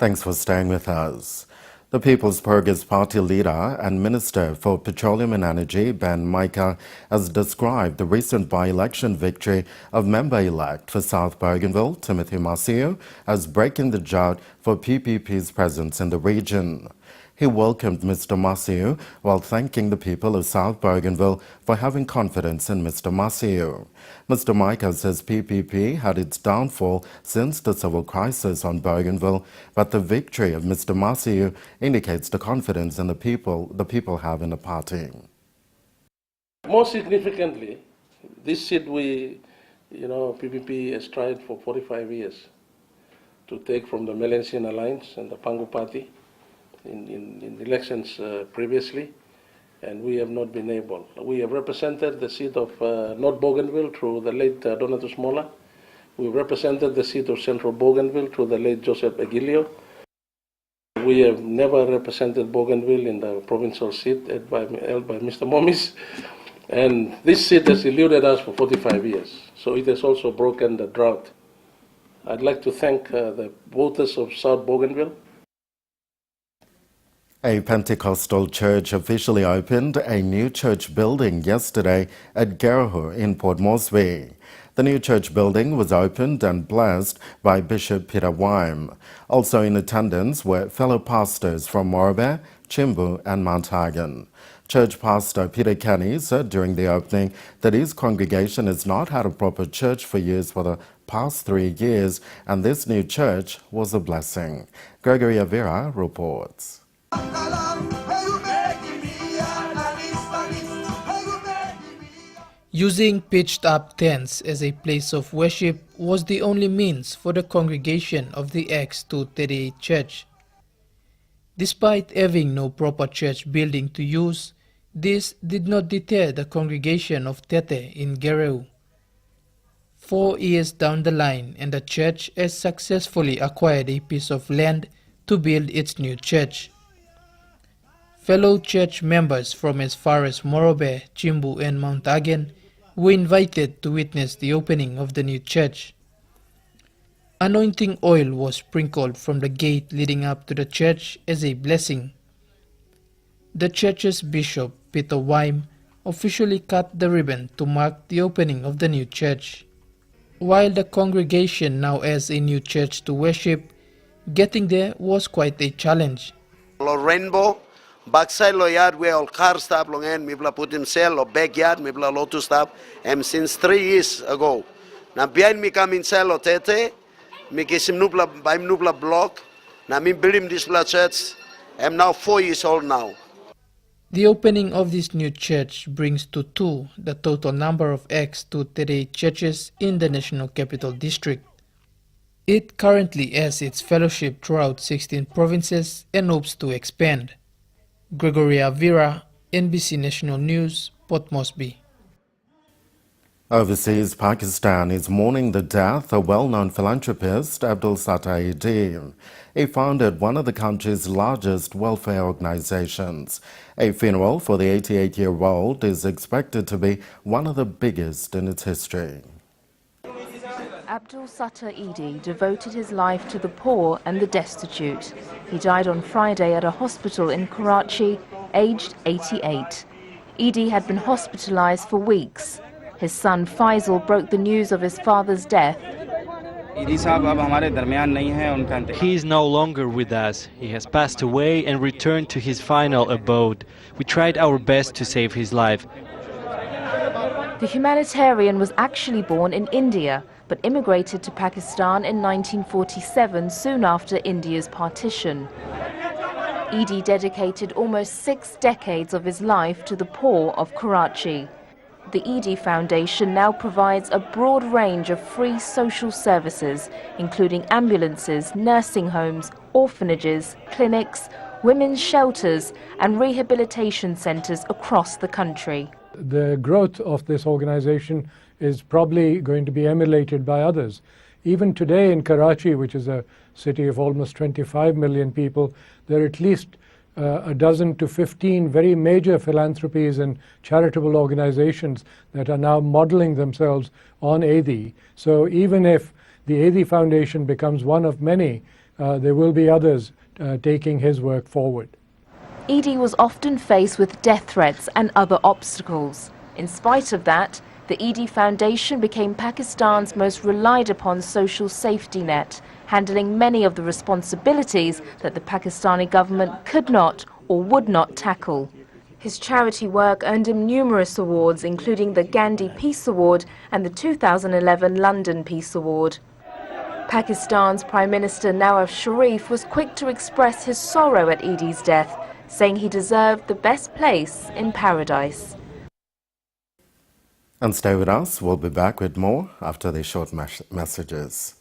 Thanks for staying with us. The People's Progress Party leader and Minister for Petroleum and Energy, Ben Micah, has described the recent by-election victory of member-elect for South Bougainville, Timothy Masiu, as breaking the drought for PPP's presence in the region. He welcomed Mr. Masiu while thanking the people of South Bougainville for having confidence in Mr. Masiu. Mr. Micah says PPP had its downfall since the civil crisis on Bougainville, but the victory of Mr. Masiu indicates the confidence in the people have in the party. More significantly, this seat PPP has tried for 45 years to take from the Malaysian Alliance and the Pangu Party in elections previously, and we have not been able. We have represented the seat of North Bougainville through the late Donatus Mola. We represented the seat of Central Bougainville through the late Joseph Aguilio. We have never represented Bougainville in the provincial seat held by Mr. Momis, and this seat has eluded us for 45 years, so it has also broken the drought. I'd like to thank the voters of South Bougainville. A Pentecostal church officially opened a new church building yesterday at Garahu in Port Moresby. The new church building was opened and blessed by Bishop Peter Wyme. Also in attendance were fellow pastors from Morobe, Chimbu and Mount Hagen. Church pastor Peter Kenny said during the opening that his congregation has not had a proper church for the past 3 years, and this new church was a blessing. Gregory Avira reports. Using pitched-up tents as a place of worship was the only means for the congregation of the X238 church. Despite having no proper church building to use, this did not deter the congregation of Tete in Gereu. 4 years down the line, and the church has successfully acquired a piece of land to build its new church. Fellow church members from as far as Morobe, Chimbu and Mount Hagen were invited to witness the opening of the new church. Anointing oil was sprinkled from the gate leading up to the church as a blessing. The church's bishop, Peter Wyme, officially cut the ribbon to mark the opening of the new church. While the congregation now has a new church to worship, getting there was quite a challenge. Rainbow. Backside lo yard where all car stop long end me put him sell or backyard me lotu stop since 3 years ago. Now behind me come in sell or tete me kisim nupla by nupla block. Now me build him this church. I'm now 4 years old now. The opening of this new church brings to 2 the total number of X238 churches in the National Capital District. It currently has its fellowship throughout 16 provinces and hopes to expand. Gregory Avira, NBC National News, Port Moresby. Overseas, Pakistan is mourning the death of well-known philanthropist Abdul Sattar Eidi. He founded one of the country's largest welfare organizations. A funeral for the 88-year-old is expected to be one of the biggest in its history. Abdul Sattar Eidi devoted his life to the poor and the destitute. He died on Friday at a hospital in Karachi, aged 88. Eidi had been hospitalized for weeks. His son Faisal broke the news of his father's death. He is no longer with us. He has passed away and returned to his final abode. We tried our best to save his life. The humanitarian was actually born in India, but immigrated to Pakistan in 1947, soon after India's partition. Eidi dedicated almost 6 decades of his life to the poor of Karachi. The Eidi Foundation now provides a broad range of free social services, including ambulances, nursing homes, orphanages, clinics, women's shelters and rehabilitation centres across the country. The growth of this organization is probably going to be emulated by others. Even today in Karachi, which is a city of almost 25 million people, there are at least a dozen to 15 very major philanthropies and charitable organizations that are now modeling themselves on Eidi. So even if the Eidi Foundation becomes one of many there will be others taking his work forward. Edie was often faced with death threats and other obstacles. In spite of that, the Edie Foundation became Pakistan's most relied upon social safety net, handling many of the responsibilities that the Pakistani government could not or would not tackle. His charity work earned him numerous awards, including the Gandhi Peace Award and the 2011 London Peace Award. Pakistan's Prime Minister Nawaz Sharif was quick to express his sorrow at Edie's death, saying he deserved the best place in paradise. And stay with us. We'll be back with more after these short messages.